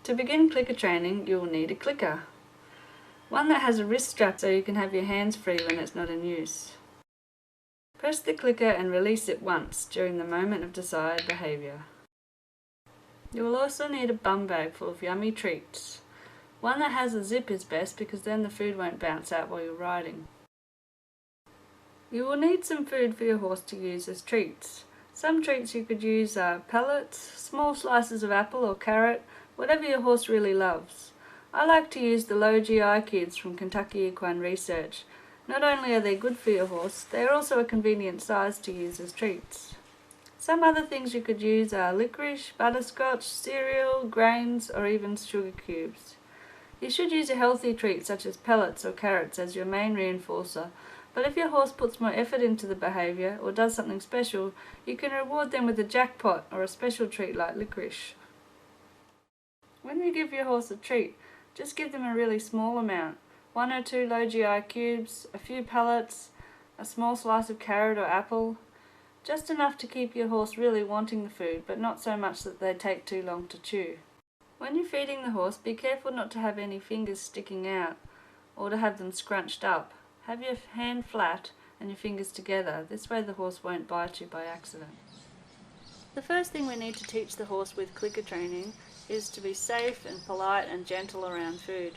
To begin clicker training, you will need a clicker. One that has a wrist strap so you can have your hands free when it's not in use. Press the clicker and release it once during the moment of desired behaviour. You will also need a bum bag full of yummy treats. One that has a zip is best because then the food won't bounce out while you're riding. You will need some food for your horse to use as treats. Some treats you could use are pellets, small slices of apple or carrot, whatever your horse really loves. I like to use the low GI cubes from Kentucky Equine Research. Not only are they good for your horse, they are also a convenient size to use as treats. Some other things you could use are licorice, butterscotch, cereal, grains, or even sugar cubes. You should use a healthy treat such as pellets or carrots as your main reinforcer, but if your horse puts more effort into the behaviour or does something special, you can reward them with a jackpot or a special treat like licorice. When you give your horse a treat, just give them a really small amount. 1 or 2 low GI cubes, a few pellets, a small slice of carrot or apple. Just enough to keep your horse really wanting the food, but not so much that they take too long to chew. When you're feeding the horse, be careful not to have any fingers sticking out or to have them scrunched up. Have your hand flat and your fingers together. This way the horse won't bite you by accident. The first thing we need to teach the horse with clicker training is to be safe and polite and gentle around food.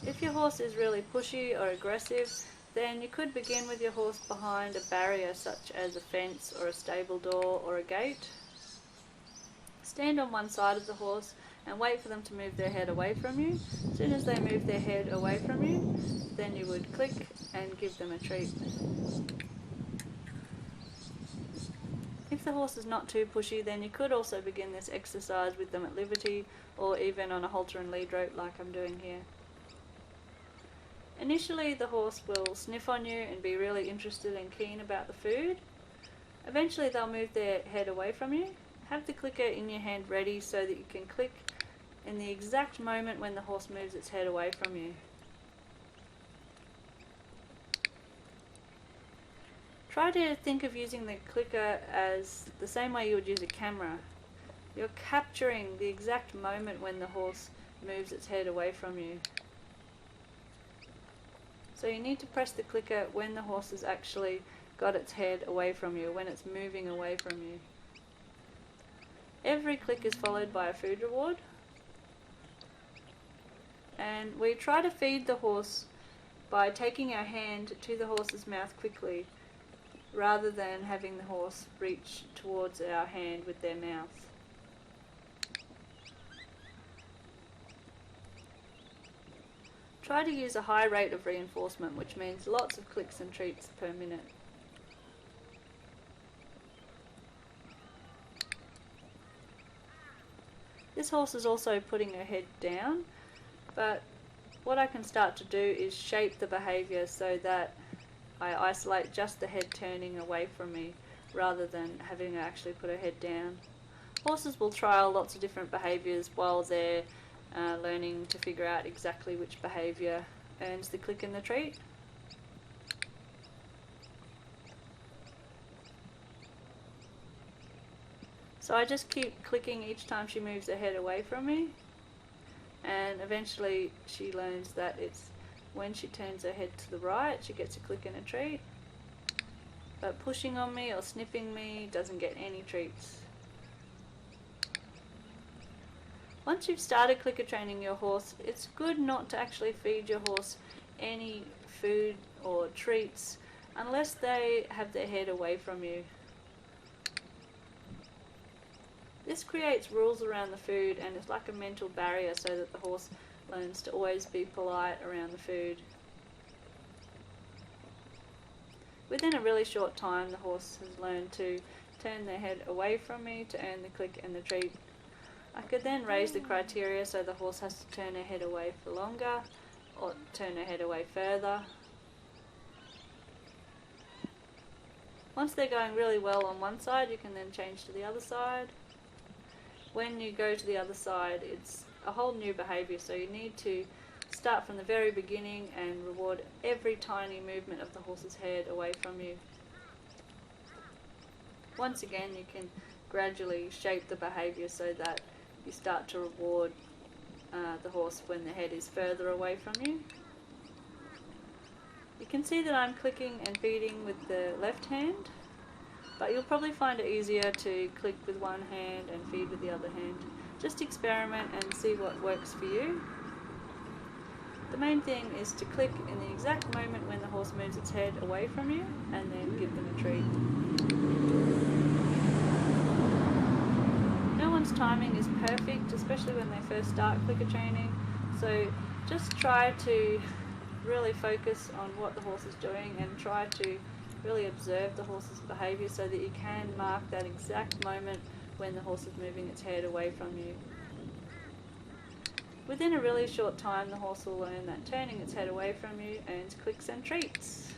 If your horse is really pushy or aggressive, then you could begin with your horse behind a barrier such as a fence or a stable door or a gate. Stand on one side of the horse and wait for them to move their head away from you. As soon as they move their head away from you, then you would click and give them a treat. If the horse is not too pushy, then you could also begin this exercise with them at liberty or even on a halter and lead rope like I'm doing here. Initially the horse will sniff on you and be really interested and keen about the food. Eventually they'll move their head away from you. Have the clicker in your hand ready so that you can click in the exact moment when the horse moves its head away from you. Try to think of using the clicker as the same way you would use a camera. You're capturing the exact moment when the horse moves its head away from you. So you need to press the clicker when the horse has actually got its head away from you, when it's moving away from you. Every click is followed by a food reward. And we try to feed the horse by taking our hand to the horse's mouth quickly, rather than having the horse reach towards our hand with their mouth. Try to use a high rate of reinforcement, which means lots of clicks and treats per minute. This horse is also putting her head down, but what I can start to do is shape the behaviour so that I isolate just the head turning away from me rather than having her actually put her head down. Horses will trial lots of different behaviours while they're learning to figure out exactly which behaviour earns the click and the treat. So I just keep clicking each time she moves her head away from me, and eventually she learns that it's when she turns her head to the right she gets a click and a treat, but pushing on me or sniffing me doesn't get any treats. Once you've started clicker training your horse, it's good not to actually feed your horse any food or treats unless they have their head away from you. This creates rules around the food and it's like a mental barrier so that the horse learns to always be polite around the food. Within a really short time, the horse has learned to turn their head away from me to earn the click and the treat. I could then raise the criteria so the horse has to turn her head away for longer or turn her head away further. Once they're going really well on one side, you can then change to the other side. When you go to the other side, it's a whole new behaviour, so you need to start from the very beginning and reward every tiny movement of the horse's head away from you. Once again, you can gradually shape the behaviour so that you start to reward the horse when the head is further away from you. You can see that I'm clicking and feeding with the left hand, but you'll probably find it easier to click with one hand and feed with the other hand. Just experiment and see what works for you. The main thing is to click in the exact moment when the horse moves its head away from you, and then give them a treat. No one's timing is perfect, especially when they first start clicker training, so just try to really focus on what the horse is doing and try to really observe the horse's behaviour so that you can mark that exact moment when the horse is moving its head away from you. Within a really short time, the horse will learn that turning its head away from you earns clicks and treats.